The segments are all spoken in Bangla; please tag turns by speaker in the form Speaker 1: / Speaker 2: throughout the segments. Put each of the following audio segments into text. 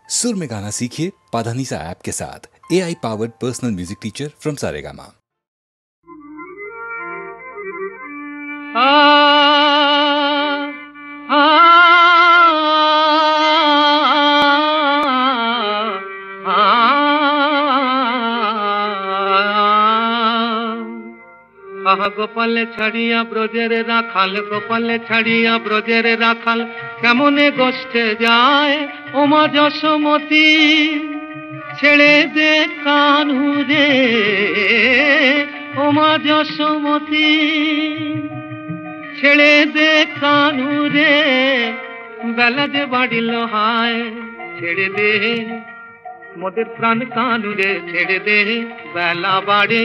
Speaker 1: सुर में गाना सीखिए पाधानीसा ऐप के साथ। AI powered personal music teacher from Saregama.
Speaker 2: গোপালে ছাড়িয়া ব্রজের রাখাল, গোপালে ছাড়িয়া ব্রজের রাখাল, কেমনে গোষ্ঠে যায় ওমা যশোমতী। ছেড়ে দে কানু রে ওমা যশোমতী, ছেড়ে দে কানু রে, বেলা যে বাড়িল হায়। ছেড়ে দে মোদের প্রাণ কানু রে, ছেড়ে দে বেলা বাড়ে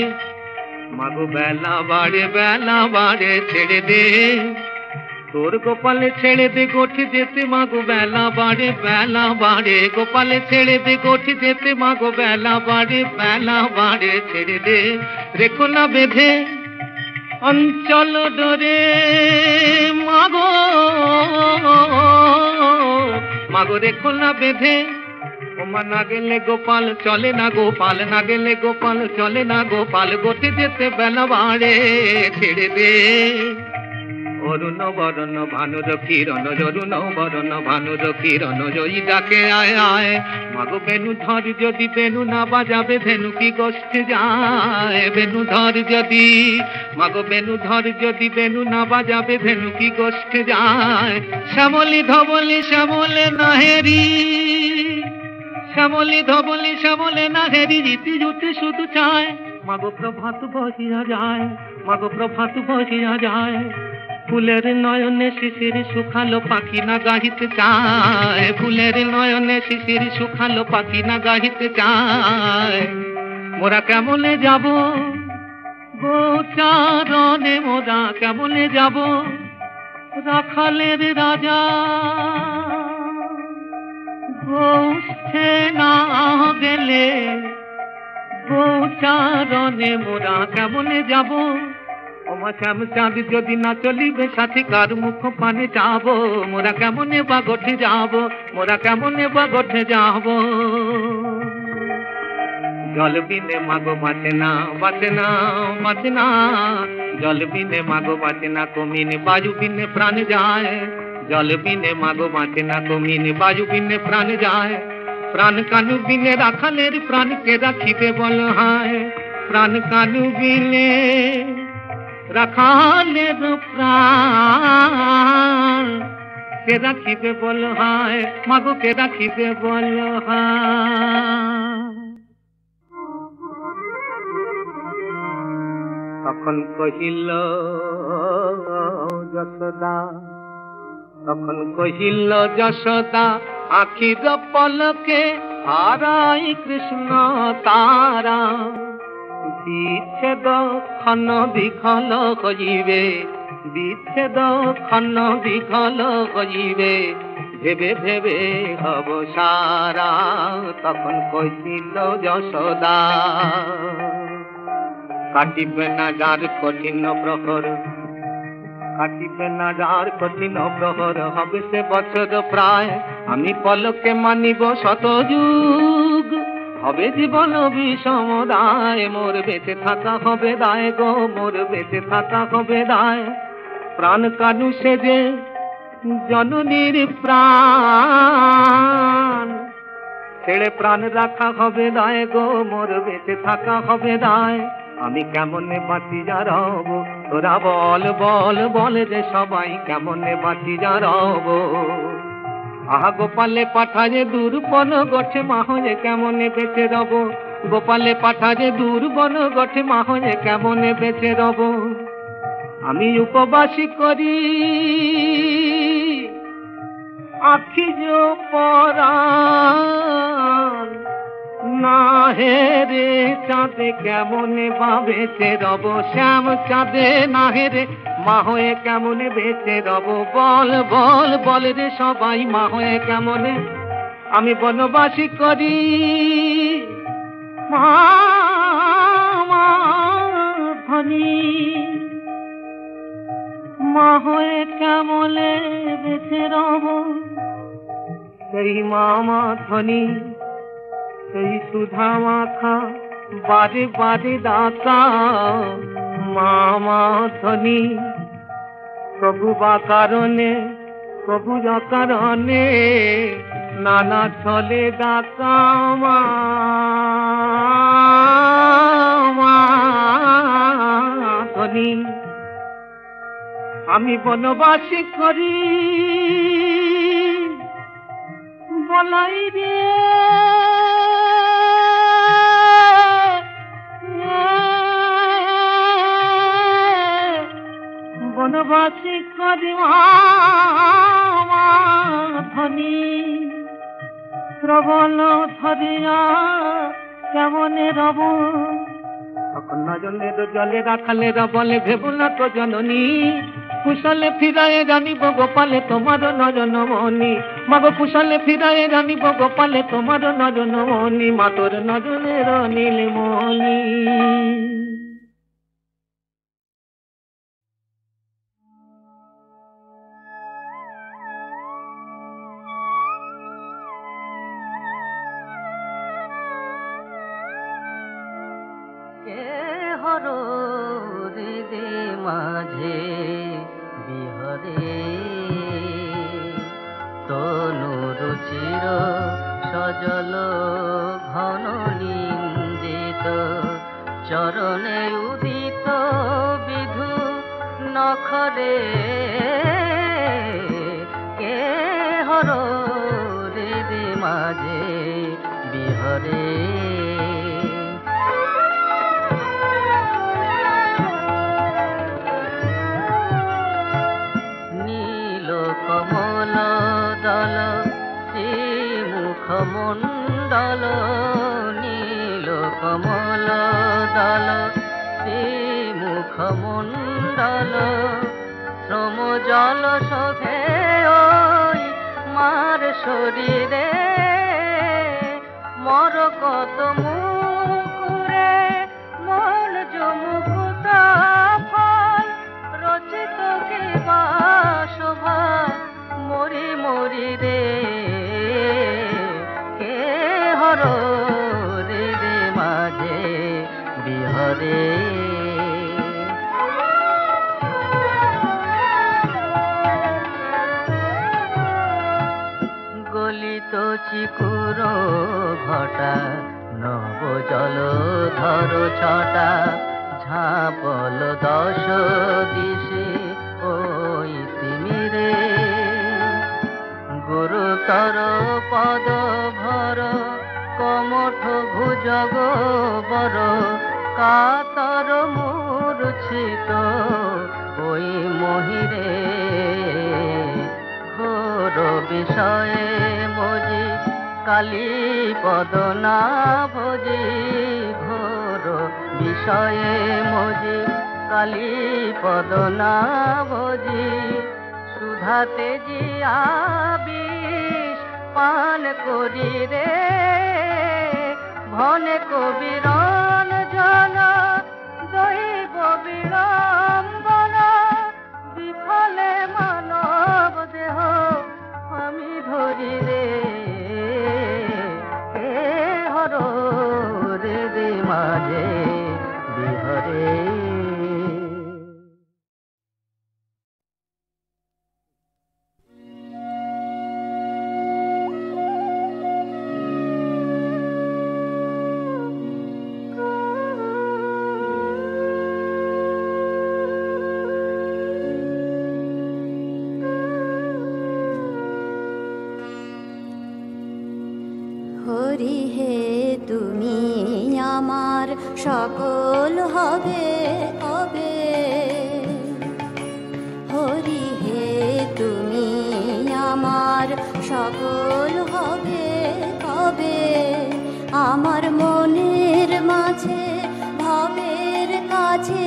Speaker 2: মাগো, বেলা বাড়ে বেলা বাড়ে, ছেড়ে দে তোর গোপালে ছেড়ে দে গোঠি যেতে মাগো, বেলা বাড়ে বেলা বাড়ে, গোপালে ছেড়ে দে গোঠি যেতে মাগো, বেলা বাড়ে বেলা বাড়ে, ছেড়ে দে রেখো না বেঁধে অঞ্চল ডোরে মাগো, মাগো রেখো না বেঁধে ওমা। না গেলে গোপাল চলে না, গোপাল না গেলে গোপাল চলে না, গোপাল গোঠে যেতে বেলা বাড়ে, ছেড়ে দে অরুণ বরণ ভানুর কিরণ, অরুণ বরণ ভানুর কিরণ, জয়ী ডাকে আয় আয় মাগো। বেনু ধর যদি বেনু না বাজাবে ধেনু কি গোষ্ঠে যায়, বেনু ধর যদি মাগো, বেনু ধর যদি বেনু না বাজাবে ধেনু কি গোষ্ঠে যায়। শ্যামলি ধবলি শ্যামলে নাহেরি, শ্যামলি ধবলি শ্যামলে নাহেরি, রীতি জুতি শুধু চায় মাগো। প্রভাত বসিয়া যায় মাগো, প্রভাত বসিয়া যায়, ফুলের নয়নে শিশির শুকালো পাখি না গাহিতে চায়, ফুলের নয়নে শিশির শুকালো পাখি না গাহিতে চায়। মোরা কেমনে যাব গোচারণে, মোরা কেমনে যাব রাখালের রাজা, গোষ্ঠে না গেলে গোচারণে মোরা কেমনে যাব। ওমা শ্যাম চাঁদ যদি না চলিবে সাথী, কার মুখ পানে যাব, মোরা কেমনে বা গোঠে যাব, মোরা কেমনে বা গোঠে যাব। জল বিনে মাগো বাঁচে না, বাঁচে না বাঁচে না, জল বিনে মাগো বাঁচে না কমিন, বায়ু বিনে প্রাণ যায়। জল বিনে মাগো বাঁচে না কমিন, বায়ু বিনে প্রাণ যায়। প্রাণ কানু বিনে রাখালের প্রাণকে রাখিবে বল হায়, প্রাণ কানু বিনে রাখালের প্রাণ কে রাখিবে বল হায় মাগো, কে রাখিবে বল হায়। তখন কহিল যশোদা, তখন কহিল যশোদা, আখির পলকে হারাই কৃষ্ণ তারা। বিচ্ছেদ খন বিখল হইবে, বিচ্ছেদ খন বিখল হইবে, ভেবে ভেবে হব সারা। তখন কহিল যশোদা, কাটিবে না যার কঠিন প্রহর, কাটিবে না যার কঠিন প্রহর, হবে সে বছর প্রায়। আমি পলকে মানিব শতযুগ, হবে জীবন বিষমদায়, মোর বেঁচে থাকা হবে দায় গো, মোর বেঁচে থাকা হবে দায়। প্রাণ কানু সেজে জননীর প্রাণ, ছেড়ে প্রাণ রাখা হবে দায় গো, মোর বেঁচে থাকা হবে দায়। আমি কেমনে বাঁচি যা রব, তোরা বল বল বল রে সবাই, কেমনে বাঁচি যা রব। আহা গোপালে পাঠাজে দুর্বন গঠে মাহয়ে, কেমনে বেঁচে রব। গোপালে পাঠাজে দুর্বন গঠে মাহয়ে, কেমনে বেঁচে রব। আমি উপবাসী করি আখি যে পরাণ, না হে রে চাঁদে কেমনে বা বেঁচে রব। শ্যাম চাঁদে না হে রে মা হয়ে কেমনে বেঁচে রব। বল বল বল রে সবাই, মা হয়ে কেমনে আমি বনবাসী করি। মা ধনী মা হয়ে কেমনে বেঁচে রব। সেই মামা ধনী, সেই সুধা মাখা বারে বারে ডাকা মামা ধনী। প্রভু বা কারণে প্রভু কারণে নানা ছলে ডাকা মামা ধনী। আমি বনবাসী করি বলাই রে বনবাসী করি ধনী। প্রবল ধরিয়া কেমনে রব নজনের জলে রাখালে রবলে ভেবু না তো জননী। কুশলে ফিরায়ে জানিব গোপালে তোমার নয়ন মনি। মাগো কুশলে ফিরায়ে জানিব গোপালে তোমার নয়ন মনি। মাতর নজনের নীলমণি।
Speaker 3: মাঝে বিহরে তনুর চির সজল ঘন নিন্দিত চরণে উদিত বিধু নখরে কে হর রে দে মাঝে বিহরে। কমল দল শ্রীমুখ মণ্ডল নীল কমল দল শ্রীমুখ মণ্ডল শ্রম জল শোভে ওই মার শরীরে মর কত মুকুরে মন জমুকুতা ফল রচিত কে বা শোভা মরি মরি রে কে হর রে রে মাঝে বিহরে। গলিত চিকুর ঘটা নব জল ধর ছটা ঝাপল দশ দিশে ওই তিমিরে গুরুতর পদ ভর কমঠ ভুজগ বর কাতর মূর্ছিত ওই মহিরে ঘোর বিষয়ে মজি কালী পদ না ভজি ঘোর বিষয়ে মজি কালী পদ না ভজি সুধাতে জিয়া বিষ পান করি রে ভনে কবিরন জন দৈব বিড়ম্বন বিফলে মানব দেহ আমি ধরি রে হে হর রে রে মাঝে বিহরে।
Speaker 4: হরি হে তুমি আমার সকল হবে কবে। হরি হে তুমি আমার সকল হবে কবে। আমার মনের মাঝে ভবের কাছে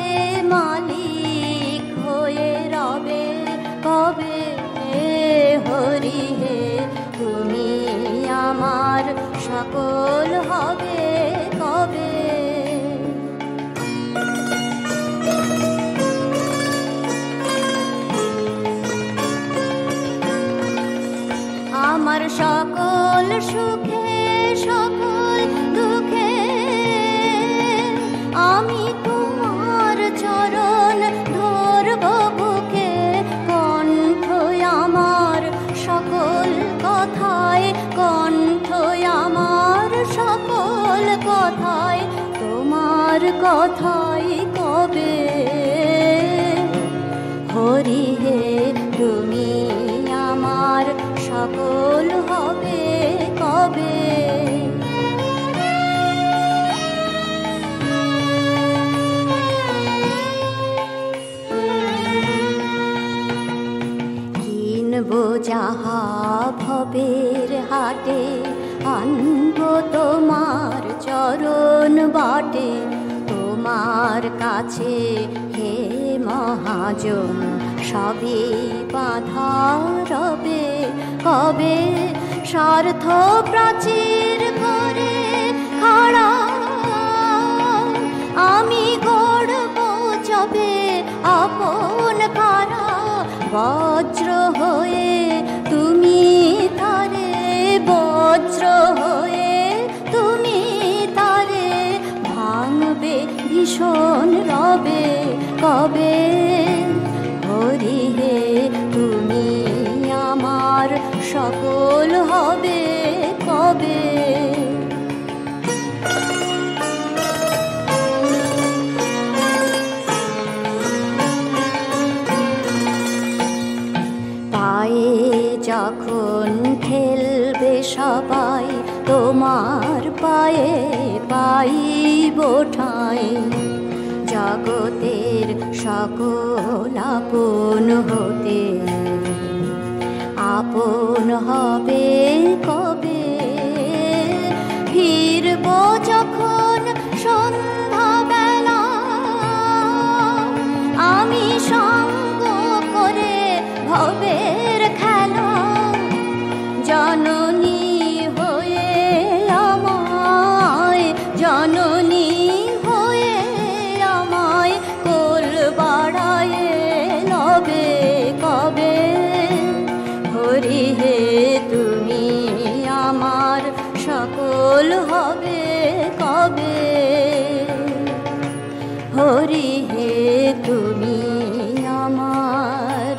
Speaker 4: মালিক হয়ে রবে কবে। হরি হে তুমি আমার সকল হবে কবে। আমার সকল কথাই কবে। হরি হে তুমি আমার সকল হবে কবে। কিনবো যাহা ভবের হাটে, আনবো তোমার চরণ বাটে। তোমার কাছে হে মহাজন সবই বাধা রবে কবে। স্বার্থ প্রাচীর করে খাড়া আমি গড়ব যবে আপন কারা। বজ্র হয়ে তুমি তারে, বজ্র হয়ে তুমি তারে ভাঙবে ভীষণ রবে কবে। হরি হে তুমি আমার সকল হবে কবে। পায়ে যখন ঠেলবে সবাই, তোমার পায়ে পাইব ঠাঁই। জগতের সকল আপন হতে আপন হবে কবে। ফিরব যখন সন্ধ্যাবেলা আমি সঙ্গ করে ভবের খেলা। জননী হয়ে আমায়, জননী হয়ে আমায় কোল বাড়ায় লবে কবে। হরি হে তুমি আমার সকল হবে কবে। হরি হে তুমি আমার।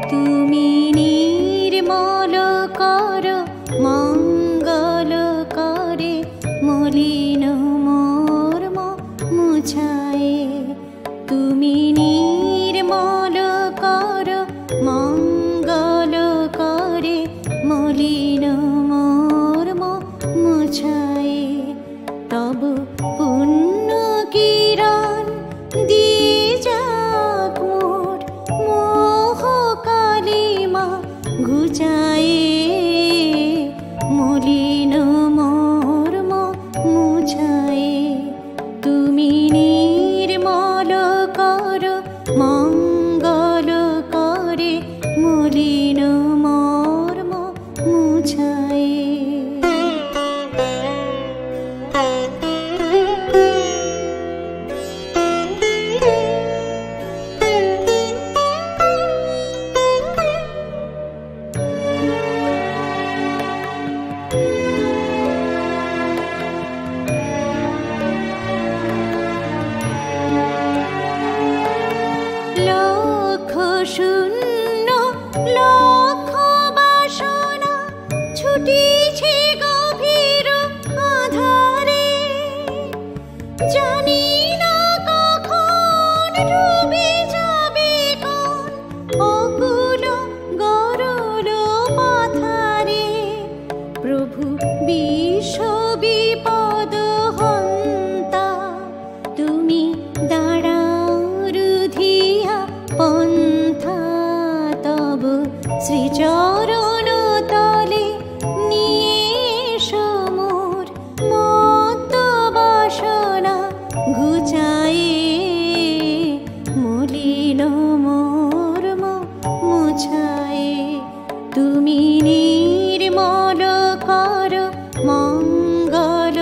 Speaker 5: তুমি নির্মল কর মঙ্গল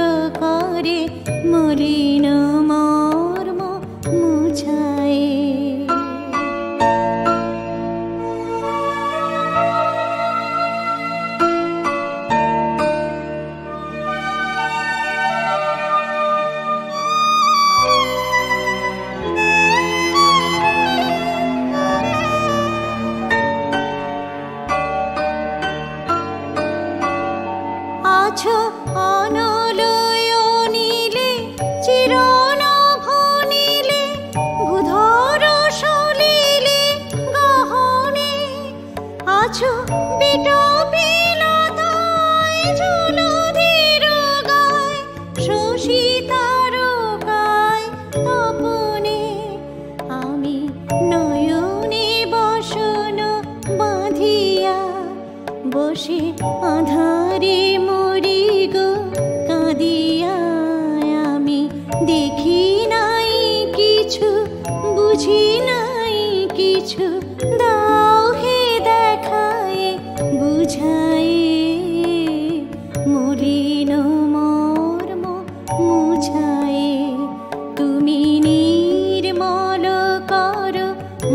Speaker 4: কিছু দাও হে দেখায় বুঝায় মলিন মর্ম মুছায় তুমি নির্মল কর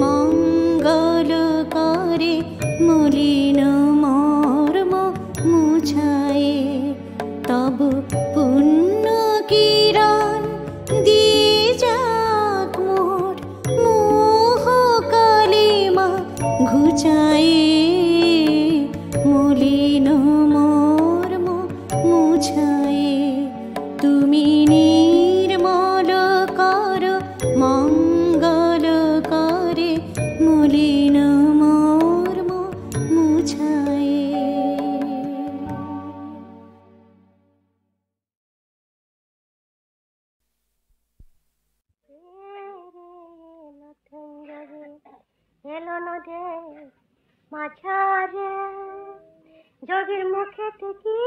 Speaker 4: মঙ্গল করে মলিন মর্ম মুছায় তব পুণ্য কিরণ দিয়ে যাক মোর মোহ কালিমা ঘুচায় মলিন মর্ম মুছায় তুমি নির্মল কর মঙ্গল করে মলিন মর্ম মুছায়।
Speaker 5: এলো নদে মাঝারে যোগীর মুখে থেকে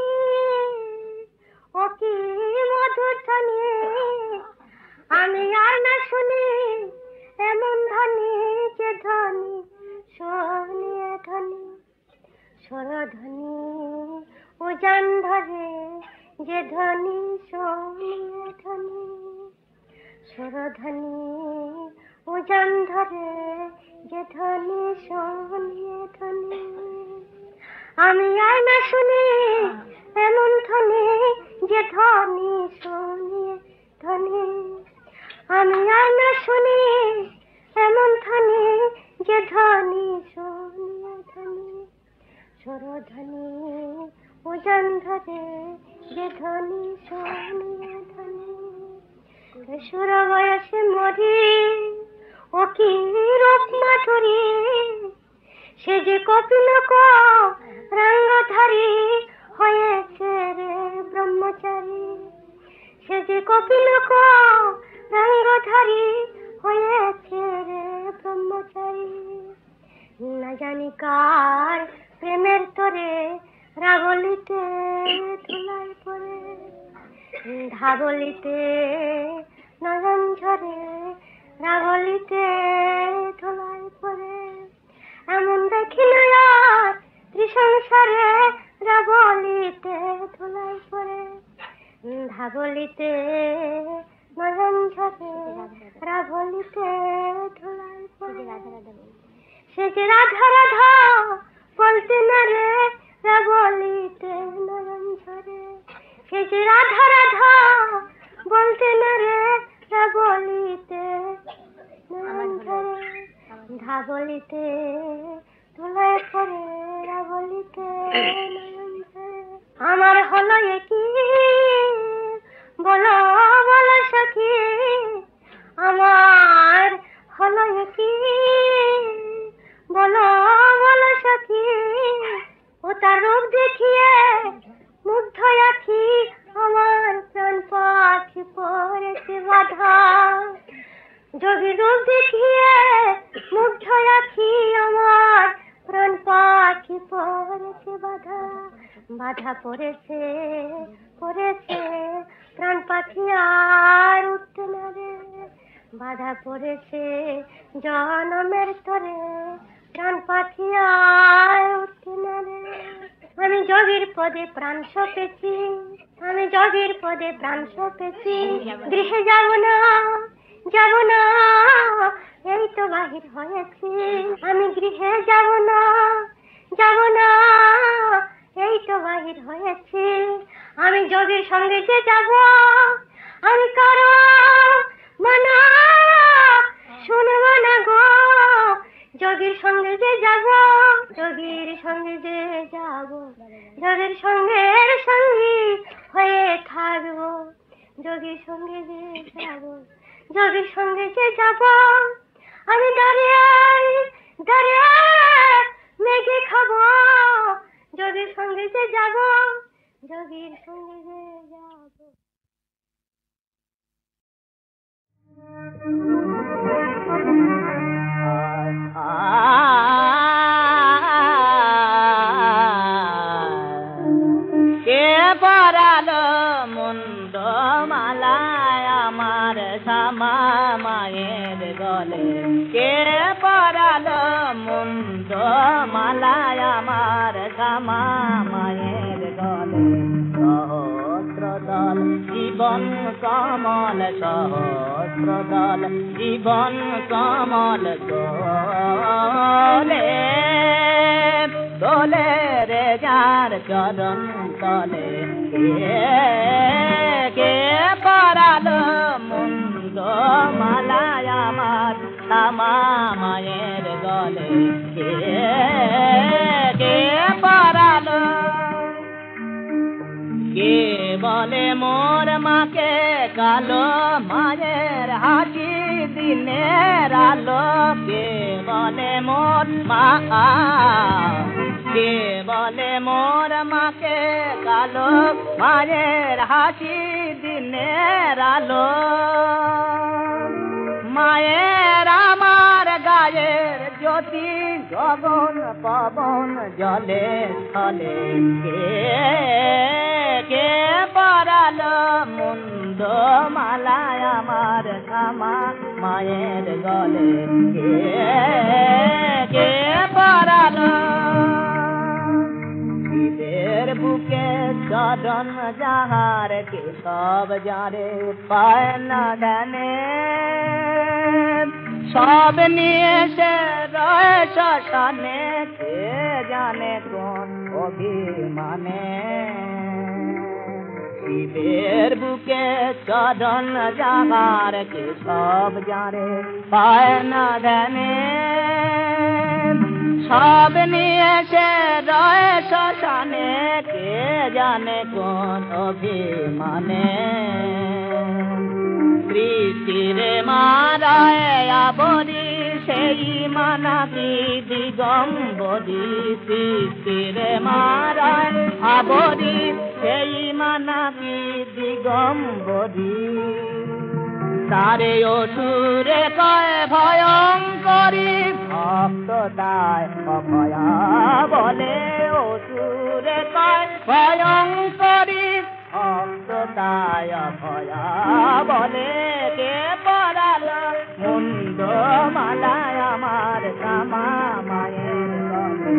Speaker 5: ও কি মধুর ধ্বনি আমি আর না শুনি এমন ধ্বনি যে ধ্বনি শুনিয়ে ধ্বনি স্বরধ্বনি উজান ধরে যে ধ্বনি শুনিয়ে ধ্বনি স্বরধ্বনি উজান ধরে যে ধ্বনি শুনিয়ে ধ্বনি আমি আর না শুনি এমন ধ্বনি যে ধ্বনি শুনিয়ে ধ্বনি আমি আর না শুনি এমন ধ্বনি যে ধ্বনি শুনিয়ে ধ্বনি স্বরধ্বনি উজান ধরে যে ধ্বনি শুনিয়ে ধ্বনি সুর বয়সে মরি ও কি রূপ মাধুরী সে যে কপিল রঙ্গধারী হয়েছে রে ব্রহ্মচারী সে যে কপিল রঙ্গধারী হয়েছে রে ব্রহ্মচারী না জানি কার প্রেমের তরে রাগলিতে ধুলাই পড়ে ধাবলিতে নয়ন ঝরে রাগলিতে ধুলাই পড়ে এমন দেখি না আর ত্রিসংসারে রাগলিতে ধুলাই পড়ে ধাবলিতে নয়ন ঝরে রাগলিতে ধুলাই পড়ে সে যে রাধা রাধা বলতে না রে রাগলিতে নয়ন ঝরে সে যে রাধা রাধা বলতে না রে রাগলিতে নয়ন ঝরে ধাবলিতে ধুলাই পড়ে রাগলিতে নয়ন ঝরে আমার হলো কি বলো বলো সখী আমার হলো কি বলো বলো সখী ও তার রূপ দেখিয়ে মুগ্ধ আখি আমার প্রাণ পাখি পড়েছে বাধা যোগী রূপ দেখিয়ে মুগ্ধ আখি আমার প্রাণ পাখি পড়েছে বাধা বাধা পড়েছে পড়েছে প্রাণ পাখি আর উঠতে না রে বাধা পড়েছে জনমের তরে প্রাণ পাখি আর উঠতে না রে আমি যোগীর পদে প্রাণ সপেছি আমি যোগীর পদে প্রাণ সপেছি গৃহে যাব না এই তো বাহির হয়েছি আমি গৃহে যাব না এই তো বাহির হয়েছি আমি যোগীর সঙ্গে যে যাব আমি কারো মানা শুনব না গো যোগীর সঙ্গে যে যাব যোগীর সঙ্গে যে যাব যোগীর সঙ্গে সঙ্গী হয়ে থাকবো যোগীর সঙ্গে যে যাব যোগীর সঙ্গে যে যাব আমি দাঁড়িয়ে দাঁড়িয়ে মেঘে খাবো যোগীর সঙ্গে যে যাব যোগীর সঙ্গে যে যাব
Speaker 3: কে পরালো মুন্ড মালায় আমার শ্যামা মায়ের গলে কে পরালো মালায় আমার শ্যামা মায়ের গলে সহস্র দল জীবন কমল সহস্র দল জীবন কমল দোলে দোলে রে যার চরণ তলে কে পরালো মুন্ড মালায় আমার শ্যামা মায়ের গলে কে পরালো কে বলে মোর মাকে কালো মায়ের হাসি দিনের আলো কে বলে মোর মা কে বলে মোর মাকে কালো মায়ের হাসি দিনের আলো মায়ের আমার গায়ের জ্যোতি গগন পবন জলে স্থলে কে পরালো মুন্ড মালায় আমার শ্যামা মায়ের গলে কে পরালো শিবের বুকে চরণ যাহার কে সব যারে পায় না জানে সব নিয়ে সে রয়ে শ্মশানে কে জানে কোন অভিমানে শিবের বুকে চরণ যাহার কে সব যারে পায় না জানে সব নিয়ে সে রয়ে শ্মশানে কে জানে কোন অভিমানে সৃষ্টিরে মারায় আবরি সেই মানাকি দিগম্বরী সৃষ্টিরে মারায় আবরি সেই মানাকি দিগম্বরী তারে অসুরে কয় ভয়ঙ্করী ভক্ত তাই অভয়া বলে অসুরে কয় ভয়ঙ্করী ভক্ত তাই অভয়া বলে কে পরালো মুন্ড মালায় আমার শ্যামা মায়ের গলে